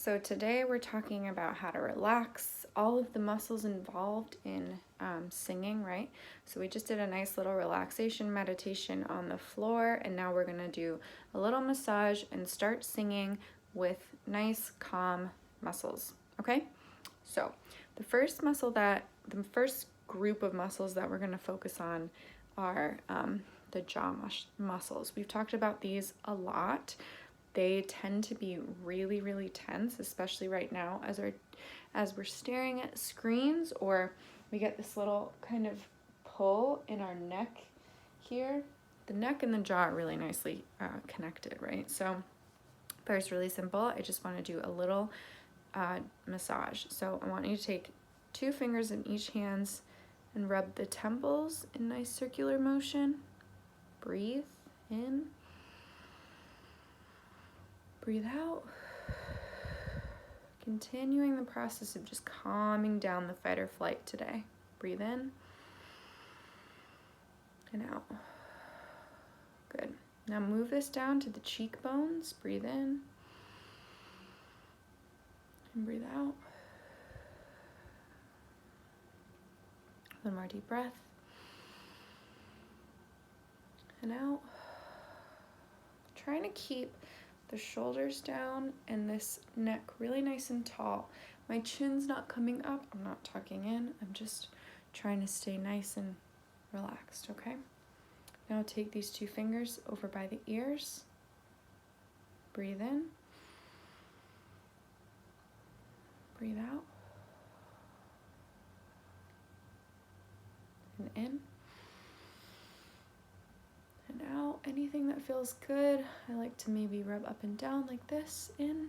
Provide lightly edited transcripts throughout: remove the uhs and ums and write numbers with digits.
So today we're talking about how to relax all of the muscles involved in singing, right? So we just did a nice little relaxation meditation on the floor, and now we're gonna do a little massage and start singing with nice, calm muscles, okay? So the first group of muscles that we're gonna focus on are the jaw muscles. We've talked about these a lot. They tend to be really, really tense, especially right now as we're staring at screens, or we get this little kind of pull in our neck here. The neck and the jaw are really nicely connected, right? So first, really simple. I just want to do a little massage. So I want you to take 2 fingers in each hands and rub the temples in nice circular motion. Breathe in. Breathe out. Continuing the process of just calming down the fight or flight today. Breathe in and out. Good. Now move this down to the cheekbones. Breathe in and breathe out. One more deep breath. And out. Trying to keep the shoulders down and this neck really nice and tall. My chin's not coming up. I'm not tucking in. I'm just trying to stay nice and relaxed, okay? Now take these 2 fingers over by the ears. Breathe in. Breathe out. And in. And out. Anything that feels good. I like to maybe rub up and down like this. In.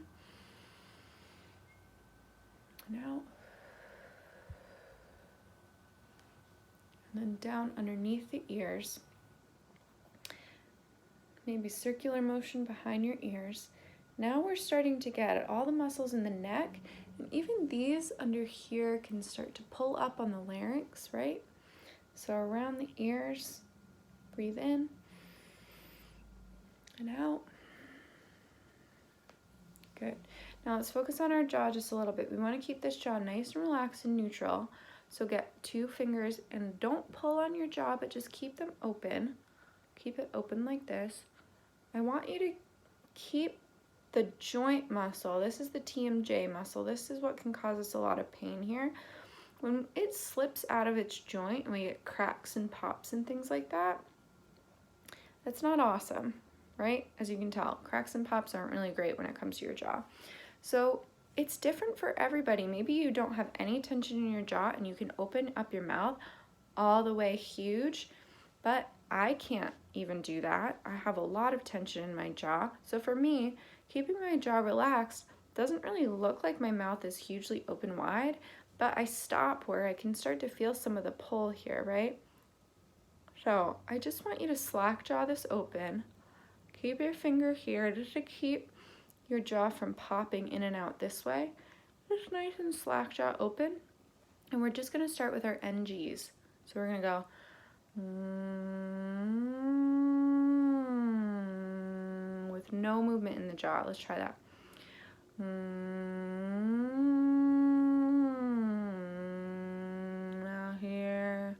And out. And then down underneath the ears. Maybe circular motion behind your ears. Now we're starting to get at all the muscles in the neck, and even these under here can start to pull up on the larynx, right? So around the ears, breathe in and out. Good. Now let's focus on our jaw just a little bit. We want to keep this jaw nice and relaxed and neutral. So get 2 fingers and don't pull on your jaw, but just keep them open. Keep it open like this. I want you to keep the joint muscle. This is the TMJ muscle. This is what can cause us a lot of pain here. When it slips out of its joint and we get cracks and pops and things like that, that's not awesome, right? As you can tell, cracks and pops aren't really great when it comes to your jaw. So it's different for everybody. Maybe you don't have any tension in your jaw and you can open up your mouth all the way huge, but I can't even do that. I have a lot of tension in my jaw. So for me, keeping my jaw relaxed doesn't really look like my mouth is hugely open wide, but I stop where I can start to feel some of the pull here, right? So I just want you to slack jaw this open. Keep your finger here just to keep your jaw from popping in and out this way. Just nice and slack jaw open. And we're just gonna start with our NGs. So we're gonna go with no movement in the jaw. Let's try that. Now here.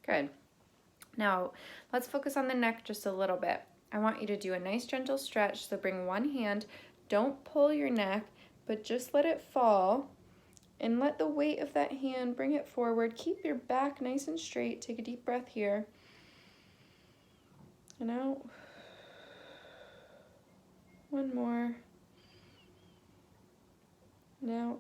Good. Now, let's focus on the neck just a little bit. I want you to do a nice gentle stretch. So bring one hand, don't pull your neck, but just let it fall and let the weight of that hand bring it forward. Keep your back nice and straight. Take a deep breath here. And out. One more. Now,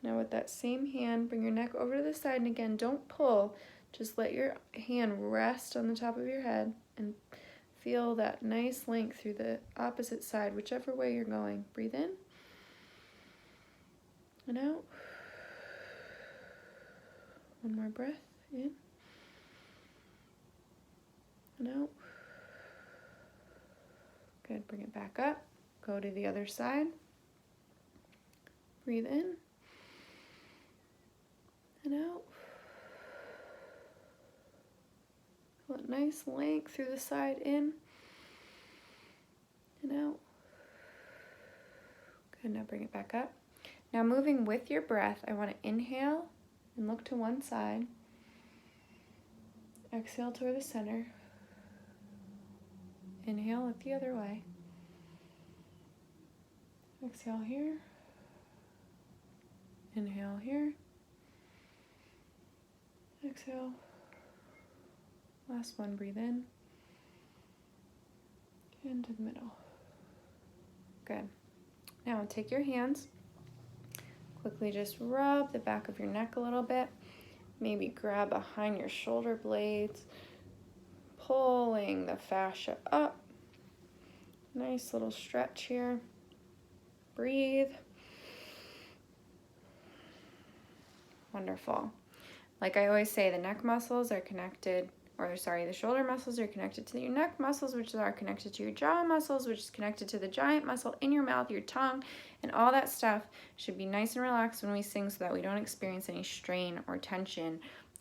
with that same hand, bring your neck over to the side, and again, don't pull. Just let your hand rest on the top of your head and feel that nice length through the opposite side, whichever way you're going. Breathe in and out. One more breath, in and out. Good, bring it back up. Go to the other side. Breathe in and out. Feel a nice length through the side, in and out. Good, now bring it back up. Now moving with your breath, I want to inhale and look to one side. Exhale toward the center. Inhale, look the other way. Exhale here. Inhale here. Exhale. Last one, breathe in. Into the middle. Good. Now take your hands. Quickly just rub the back of your neck a little bit. Maybe grab behind your shoulder blades. Pulling the fascia up. Nice little stretch here. Breathe. Wonderful. Like I always say, the neck muscles are connected, the shoulder muscles are connected to your neck muscles, which are connected to your jaw muscles, which is connected to the giant muscle in your mouth, your tongue, and all that stuff should be nice and relaxed when we sing so that we don't experience any strain or tension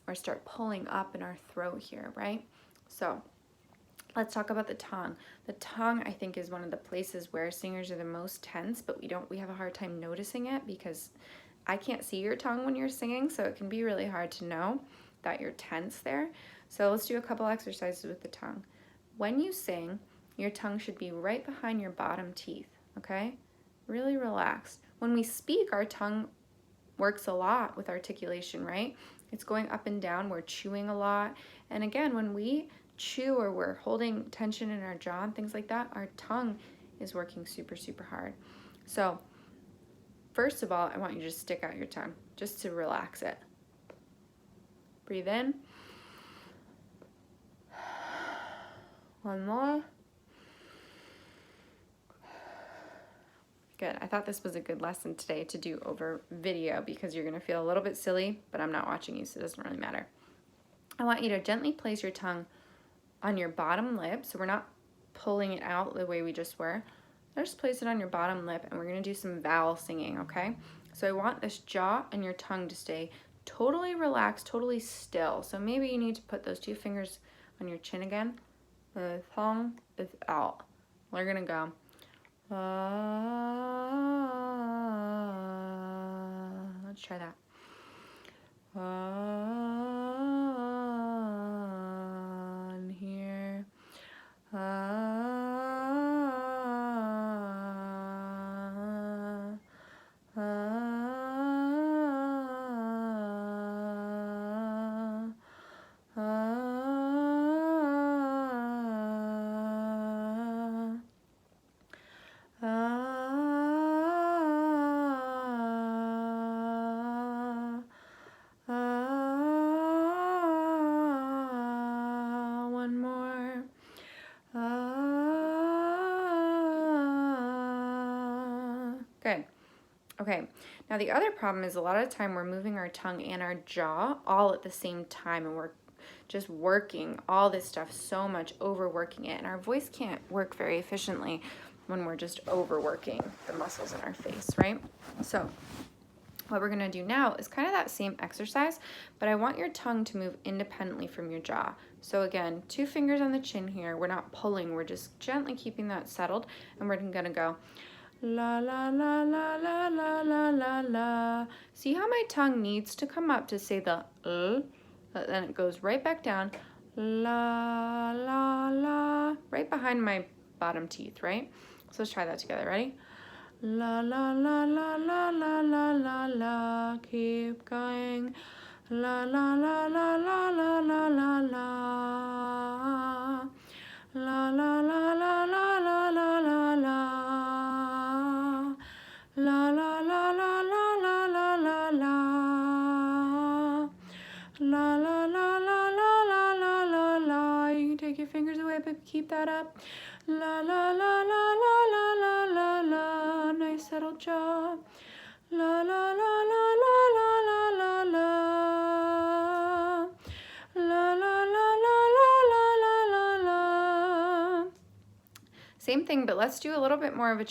or start pulling up in our throat here, right? So let's talk about the tongue. The tongue, I think, is one of the places where singers are the most tense, but we have a hard time noticing it because I can't see your tongue when you're singing, so it can be really hard to know that you're tense there. So let's do a couple exercises with the tongue. When you sing, your tongue should be right behind your bottom teeth, okay? Really relaxed. When we speak, our tongue works a lot with articulation, right? It's going up and down, we're chewing a lot. And again, when we chew or we're holding tension in our jaw and things like that, our tongue is working super, super hard. So first of all, I want you to just stick out your tongue just to relax it. Breathe in. One more. Good. I thought this was a good lesson today to do over video because you're going to feel a little bit silly, but I'm not watching you, so it doesn't really matter. I want you to gently place your tongue on your bottom lip, so we're not pulling it out the way we just were. Just place it on your bottom lip, and we're going to do some vowel singing, okay? So I want this jaw and your tongue to stay totally relaxed, totally still. So maybe you need to put those two fingers on your chin again. The tongue is out. We're going to go. Let's try that. And here. One more. Good. Okay, now the other problem is a lot of the time we're moving our tongue and our jaw all at the same time, and we're just working all this stuff so much, overworking it, and our voice can't work very efficiently when we're just overworking the muscles in our face, right? So what we're gonna do now is kind of that same exercise, but I want your tongue to move independently from your jaw. So again, 2 fingers on the chin here. We're not pulling, we're just gently keeping that settled, and we're gonna go la la la la la la la la la. See how my tongue needs to come up to say the but then it goes right back down. La la la, right behind my bottom teeth, right? So let's try that together. Ready? La la la la la la la la la. Keep going. La la la la la la la la la. bit, but keep that up. La la la la la la la la la. Nice settled jaw. La la la la la la la la la. La la la la la la la la la. Same thing, but let's do a little bit more of a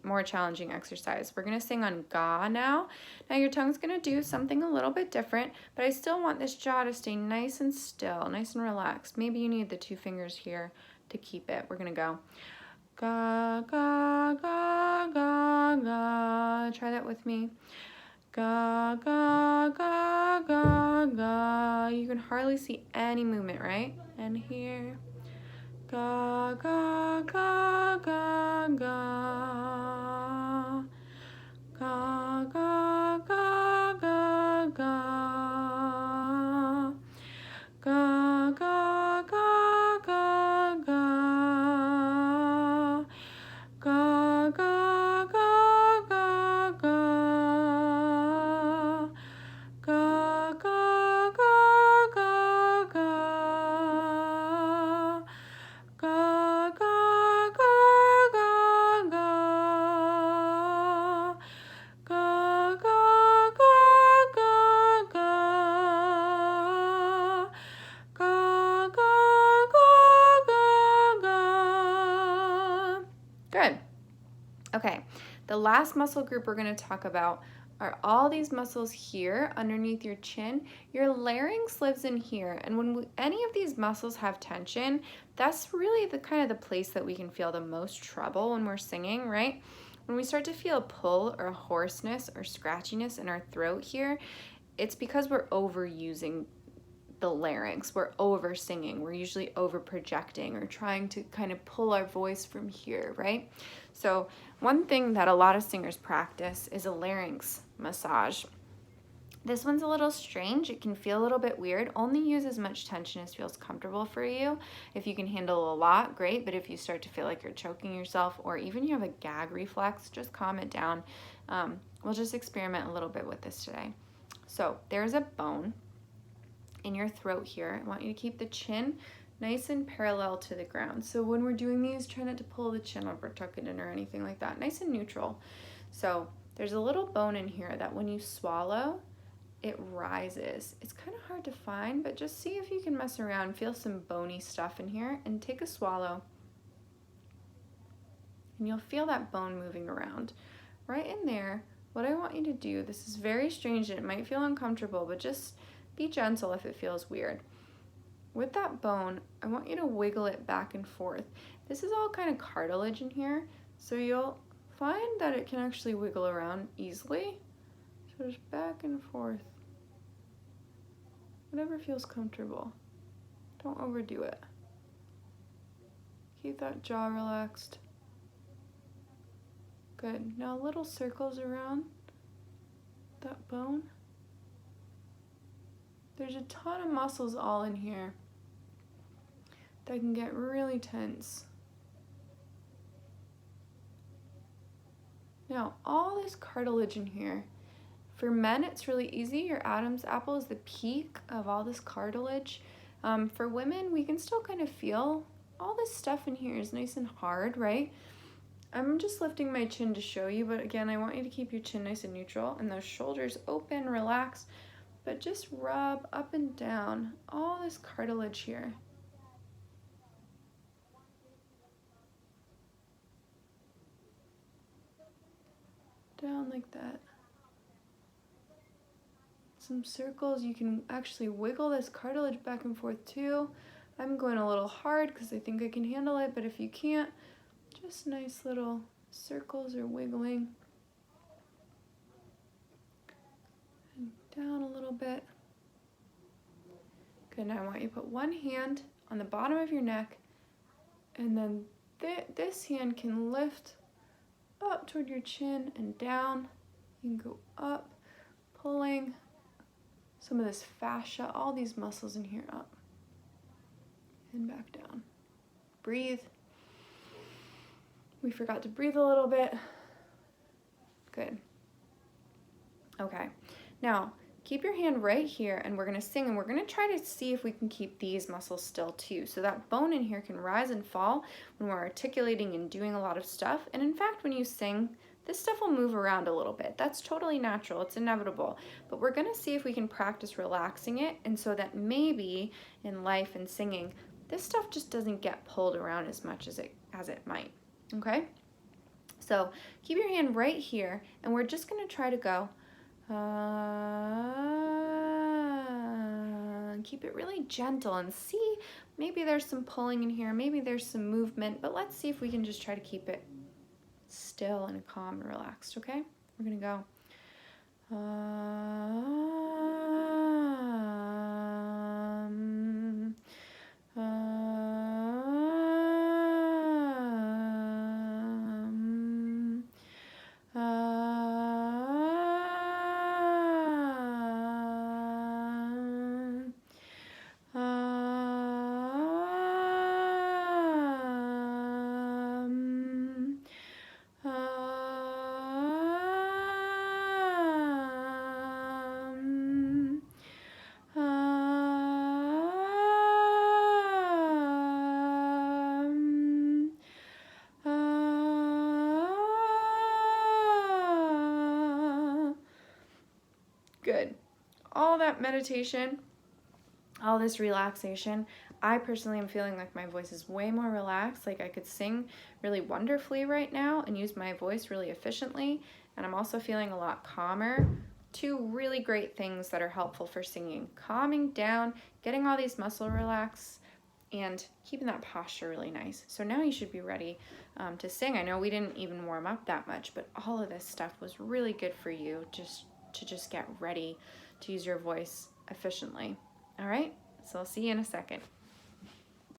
more challenging exercise. We're gonna sing on ga now. Now your tongue's gonna do something a little bit different, but I still want this jaw to stay nice and still, nice and relaxed. Maybe you need the 2 fingers here to keep it. We're gonna go ga, ga, ga, ga, ga. Try that with me. Ga, ga, ga, ga, ga. You can hardly see any movement, right? And here. Ga, ga, ga, ga, ga. Ga, ga, ga, ga, ga. Ga, ga, ga, ga, ga. Ga, ga, ga, ga, ga. Ga, ga, ga, ga, ga. Ga, ga, ga, ga, ga. Ga, ga, ga, ga, ga. Ga, ga, ga, ga, ga. Good. Okay, the last muscle group we're going to talk about are all these muscles here underneath your chin. Your larynx lives in here, and when any of these muscles have tension, that's really the kind of the place that we can feel the most trouble when we're singing, right? When we start to feel a pull or a hoarseness or scratchiness in our throat here, it's because we're overusing the larynx. We're over singing. We're usually over projecting or trying to kind of pull our voice from here, right? So one thing that a lot of singers practice is a larynx massage. This one's a little strange. It can feel a little bit weird. Only use as much tension as feels comfortable for you. If you can handle a lot, great. But if you start to feel like you're choking yourself or even you have a gag reflex, just calm it down. We'll just experiment a little bit with this today. So there's a bone in your throat here. I want you to keep the chin nice and parallel to the ground. So when we're doing these, try not to pull the chin over, tuck it in or anything like that. Nice and neutral. So there's a little bone in here that when you swallow, it rises. It's kind of hard to find, but just see if you can mess around, feel some bony stuff in here, and take a swallow. And you'll feel that bone moving around. Right in there, what I want you to do, this is very strange and it might feel uncomfortable, but just be gentle if it feels weird. With that bone, I want you to wiggle it back and forth. This is all kind of cartilage in here, so you'll find that it can actually wiggle around easily. So just back and forth. Whatever feels comfortable. Don't overdo it. Keep that jaw relaxed. Good. Now little circles around that bone. There's a ton of muscles all in here that can get really tense. Now, all this cartilage in here, for men it's really easy. Your Adam's apple is the peak of all this cartilage. For women, we can still kind of feel all this stuff in here is nice and hard, right? I'm just lifting my chin to show you, but again, I want you to keep your chin nice and neutral and those shoulders open, relax, but just rub up and down all this cartilage here. Down like that. Some circles. You can actually wiggle this cartilage back and forth too. I'm going a little hard because I think I can handle it, but if you can't, just nice little circles or wiggling. And down a little bit. Good, now I want you to put one hand on the bottom of your neck, and then this hand can lift up toward your chin and down. You can go up, pulling some of this fascia, all these muscles in here up and back down. Breathe. We forgot to breathe a little bit. Good. Okay. Now, keep your hand right here, and we're gonna sing, and we're gonna try to see if we can keep these muscles still too. So that bone in here can rise and fall when we're articulating and doing a lot of stuff. And in fact, when you sing, this stuff will move around a little bit. That's totally natural, it's inevitable. But we're gonna see if we can practice relaxing it, and so that maybe in life and singing, this stuff just doesn't get pulled around as much as it might, okay? So keep your hand right here, and we're just gonna try to go, keep it really gentle, and see, maybe there's some pulling in here, maybe there's some movement, but let's see if we can just try to keep it still and calm and relaxed, okay? We're gonna go, Good. All that meditation, all this relaxation, I personally am feeling like my voice is way more relaxed, like I could sing really wonderfully right now and use my voice really efficiently, and I'm also feeling a lot calmer. Two really great things that are helpful for singing: calming down, getting all these muscle relax, and keeping that posture really nice. So now you should be ready to sing. I know we didn't even warm up that much, but all of this stuff was really good for you to just get ready to use your voice efficiently. All right, so I'll see you in a second.